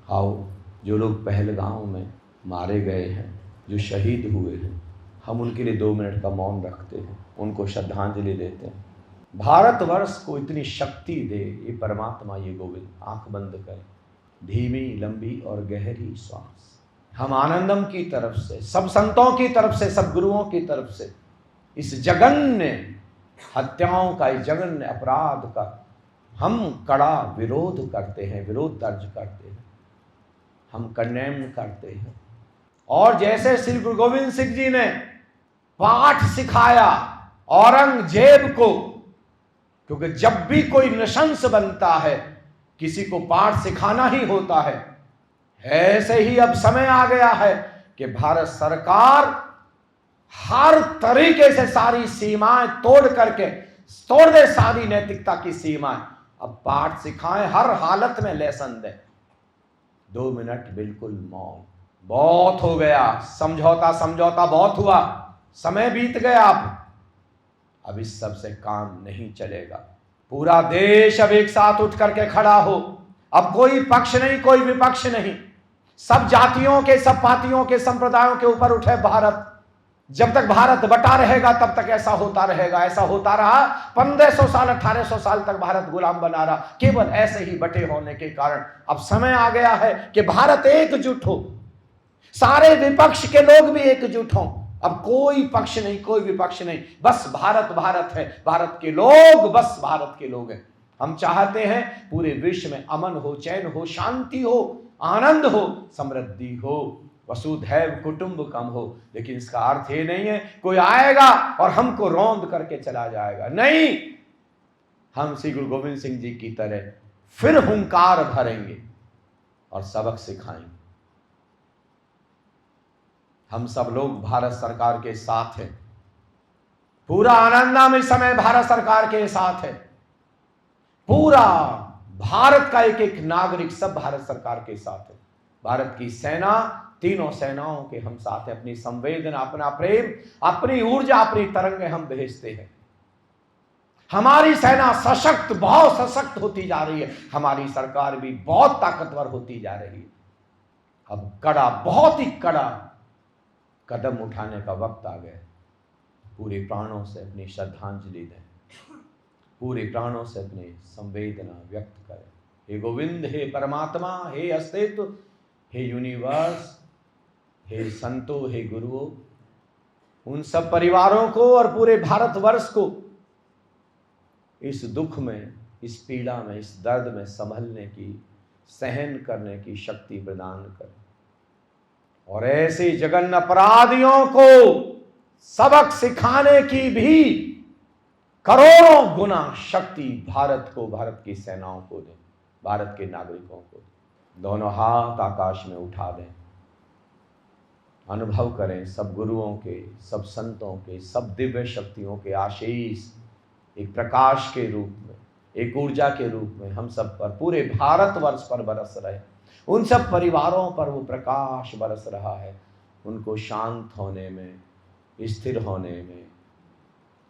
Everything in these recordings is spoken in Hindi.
आओ, जो लोग पहलगाम में मारे गए हैं, जो शहीद हुए हैं, हम उनके लिए 2 मिनट का मौन रखते हैं, उनको श्रद्धांजलि देते हैं। भारतवर्ष को इतनी शक्ति दे ये परमात्मा, ये गोविंद। आंख बंद करें, धीमी लंबी और गहरी श्वास। हम आनंदम की तरफ से, सब संतों की तरफ से, सब गुरुओं की तरफ से इस जघन्य हत्याओं का, इस जघन्य अपराध का हम कड़ा विरोध करते हैं, विरोध दर्ज करते हैं, हम कंडेम करते हैं। और जैसे श्री गुरु गोविंद सिंह जी ने पाठ सिखाया औरंगजेब को, क्योंकि जब भी कोई नृशंस बनता है किसी को पाठ सिखाना ही होता है, ऐसे ही अब समय आ गया है कि भारत सरकार हर तरीके से सारी सीमाएं तोड़ करके, तोड़ दे सारी नैतिकता की सीमाएं, अब पाठ सिखाएं, हर हालत में लेसन दे। 2 मिनट बिल्कुल मौन। बहुत हो गया, समझौता समझौता बहुत हुआ, समय बीत गया। अब इस सब से काम नहीं चलेगा। पूरा देश अब एक साथ उठ करके खड़ा हो। अब कोई पक्ष नहीं, कोई विपक्ष नहीं, सब जातियों के, सब पातियों के, संप्रदायों के ऊपर उठे भारत। जब तक भारत बटा रहेगा तब तक ऐसा होता रहेगा। ऐसा होता रहा 1500 साल, 1800 साल तक भारत गुलाम बना रहा, केवल ऐसे ही बटे होने के कारण। अब समय आ गया है कि भारत एकजुट हो, सारे विपक्ष के लोग भी एकजुट हों। अब कोई पक्ष नहीं, कोई विपक्ष नहीं, बस भारत भारत है, भारत के लोग बस भारत के लोग हैं। हम चाहते हैं पूरे विश्व में अमन हो, चैन हो, शांति हो, आनंद हो, समृद्धि हो, वसुधैव कुटुंबकम हो। लेकिन इसका अर्थ ये नहीं है कोई आएगा और हमको रौंद करके चला जाएगा। नहीं, हम श्री गुरु गोविंद सिंह जी की तरह फिर हुंकार भरेंगे और सबक सिखाएंगे। हम सब लोग भारत सरकार के साथ हैं। पूरा आनंदम इस समय भारत सरकार के साथ है। पूरा भारत का एक एक नागरिक सब भारत सरकार के साथ है। भारत की सेना, तीनों सेनाओं के हम साथ हैं। अपनी संवेदना, अपना प्रेम, अपनी ऊर्जा, अपनी तरंगें हम भेजते हैं। हमारी सेना सशक्त, बहुत सशक्त होती जा रही है। हमारी सरकार भी बहुत ताकतवर होती जा रही है। अब कड़ा, बहुत ही कड़ा कदम उठाने का वक्त आ गया। पूरे प्राणों से अपनी श्रद्धांजलि दें, पूरे प्राणों से अपनी संवेदना व्यक्त करें। हे गोविंद, हे परमात्मा, हे अस्तित्व, हे यूनिवर्स, हे संतों, हे गुरुओं, उन सब परिवारों को और पूरे भारतवर्ष को इस दुख में, इस पीड़ा में, इस दर्द में संभलने की, सहन करने की शक्ति प्रदान करें। और ऐसे जघन्य अपराधियों को सबक सिखाने की भी करोड़ों गुना शक्ति भारत को, भारत की सेनाओं को दें, भारत के नागरिकों को दें। दोनों हाथ आकाश में उठा दें, अनुभव करें सब गुरुओं के, सब संतों के, सब दिव्य शक्तियों के आशीष एक प्रकाश के रूप में, एक ऊर्जा के रूप में हम सब पर, पूरे भारतवर्ष पर बरस रहे। उन सब परिवारों पर वो प्रकाश बरस रहा है। उनको शांत होने में, स्थिर होने में,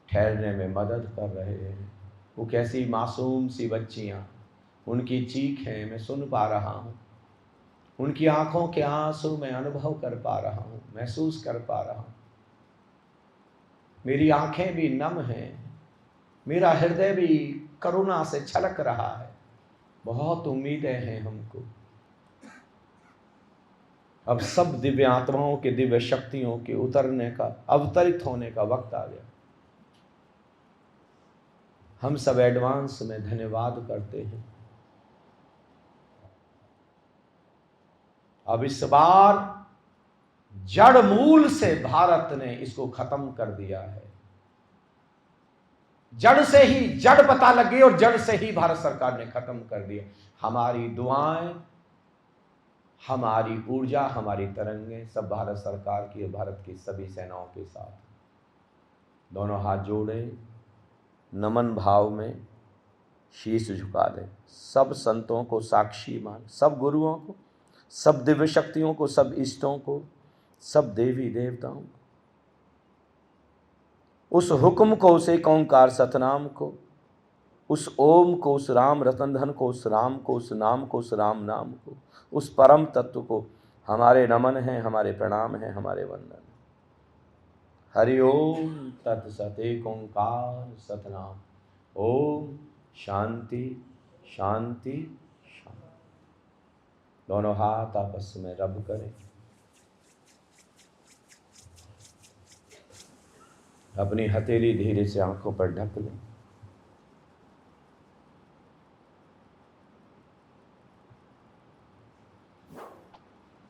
ठहरने में मदद कर रहे हैं। वो कैसी मासूम सी बच्चियाँ, उनकी चीखें मैं सुन पा रहा हूँ, उनकी आंखों के आंसू मैं अनुभव कर पा रहा हूँ, महसूस कर पा रहा हूँ। मेरी आंखें भी नम हैं, मेरा हृदय भी करुणा से छलक रहा है। बहुत उम्मीदें हैं हमको। अब सब दिव्य आत्माओं के, दिव्य शक्तियों के उतरने का, अवतरित होने का वक्त आ गया। हम सब एडवांस में धन्यवाद करते हैं। अब इस बार जड़ मूल से भारत ने इसको खत्म कर दिया है। जड़ से ही, जड़ पता लग गई और जड़ से ही भारत सरकार ने खत्म कर दिया। हमारी दुआएं, हमारी ऊर्जा, हमारी तरंगें सब भारत सरकार की, भारत की सभी सेनाओं के साथ। दोनों हाथ जोड़े, नमन भाव में शीश झुका दें। सब संतों को साक्षी मान, सब गुरुओं को, सब दिव्य शक्तियों को, सब इष्टों को, सब देवी देवताओं को, उस हुक्म को, उस एक ओंकार सतनाम को, उस ओम को, उस राम रतन धन को, उस राम को, उस नाम को, उस राम नाम को, उस परम तत्व को हमारे नमन है, हमारे प्रणाम है, हमारे वंदन। हरि ओम तत्सत। एक ओंकार सतनाम। ओम शांति शांति शांति। दोनों हाथ आपस में रब करें। अपनी हथेली धीरे से आंखों पर ढक लें।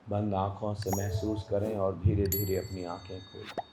बंद आंखों से महसूस करें और धीरे धीरे अपनी आंखें खोलें।